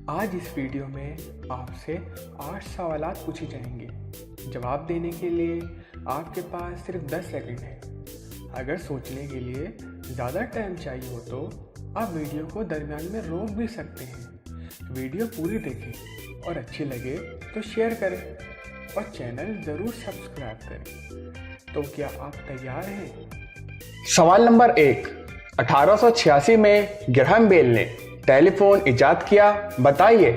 आज इस वीडियो में आपसे 8 सवालात पूछे जाएंगे। जवाब देने के लिए आपके पास सिर्फ 10 सेकंड है। अगर सोचने के लिए ज़्यादा टाइम चाहिए हो तो आप वीडियो को दरमियान में रोक भी सकते हैं। वीडियो पूरी देखें और अच्छी लगे तो शेयर करें और चैनल ज़रूर सब्सक्राइब करें। तो क्या आप तैयार हैं? सवाल नंबर 1। 1886 में ग्रैहम बेल ने टेलीफोन इजाद किया। बताइए,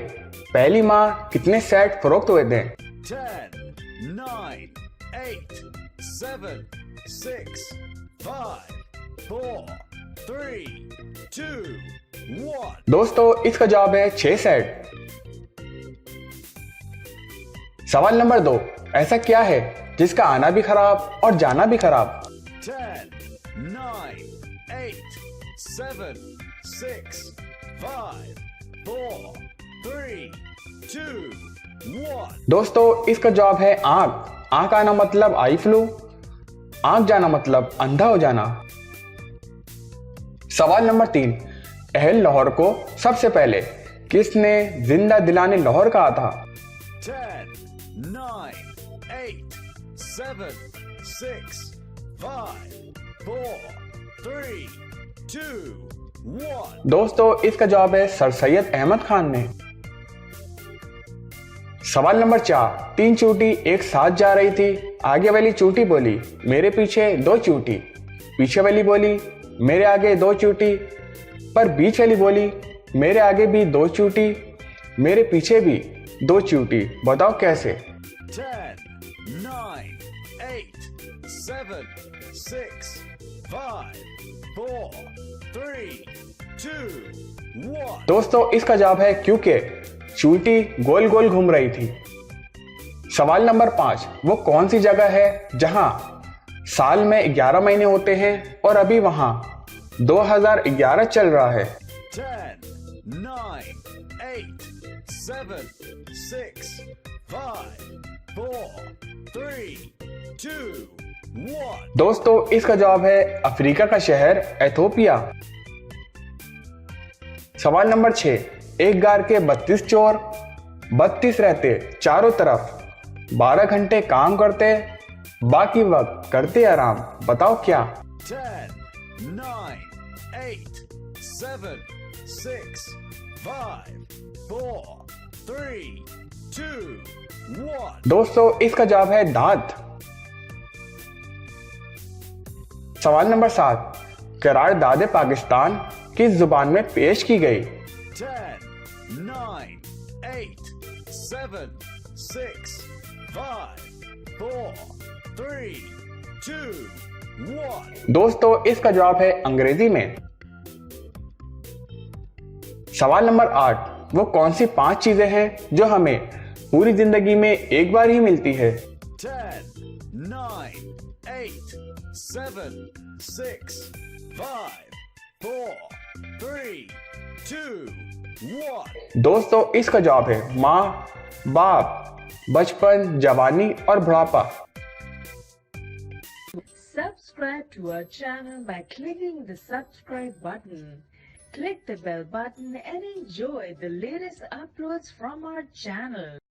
पहली माह कितने सेट फरोख्त हुए थे? 10, 9, 8, 7, 6, 5, 4, 3, 2, 1। दोस्तों, इसका जवाब है 6 सेट। सवाल नंबर 2। ऐसा क्या है जिसका आना भी खराब और जाना भी खराब? 10, 9, 8, 7, 6, 5, 4, 3, 2, 1। दोस्तों, इसका जवाब है आंख। आंख आना मतलब आई फ्लू, आंख जाना मतलब अंधा हो जाना। सवाल नंबर 3। अहल लाहौर को सबसे पहले किसने जिंदा दिलाने लाहौर कहा था? 10, 9, 8, 7, 6, 5, 4, 3, 2, 1। दोस्तों, इसका जवाब है सर सैयद अहमद खान ने। सवाल नंबर 4। 3 चूटी एक साथ जा रही थी। आगे वाली चूटी बोली, मेरे पीछे 2 चूटी। पीछे वाली बोली, मेरे आगे 2 चूटी। पर बीच वाली बोली, मेरे आगे भी 2 चूटी, मेरे पीछे भी 2 चूटी। बताओ कैसे? 10, 9, 8, 7, 6, 5, 4, 3, 2, 1। दोस्तों, इसका जवाब है क्योंकि चूटी गोल गोल घूम रही थी। सवाल नंबर 5। वो कौन सी जगह है जहां साल में 11 महीने होते हैं और अभी वहां 2011 चल रहा है? 10, 9, 8, 7, 6, 5, 4, 3, 2, 1। दोस्तों, इसका जवाब है अफ्रीका का शहर एथोपिया। सवाल नंबर 6। एक गार के 32 चोर, 32 रहते चारों तरफ, 12 घंटे काम करते, बाकी वक्त करते आराम। बताओ क्या? 10, 9, 8, 7, 6, 5, 4, 3, 2, 1। दोस्तों, इसका जवाब है दांत। सवाल नंबर 7। करारदाद पाकिस्तान किस जुबान में पेश की गई? 10, 9, 8, 7, 6, 5, 4, 3, 2, 1। दोस्तों, इसका जवाब है अंग्रेजी में। सवाल नंबर 8। वो कौन सी 5 चीजें हैं जो हमें पूरी जिंदगी में एक बार ही मिलती है? 10, 9, 8, 7, 6, 5, 4, 3, 2, 1। दोस्तों, इसका जवाब है माँ, बाप, बचपन, जवानी और बुढ़ापा। Subscribe to our channel by clicking the subscribe button. Click the bell button and enjoy the latest uploads from our channel.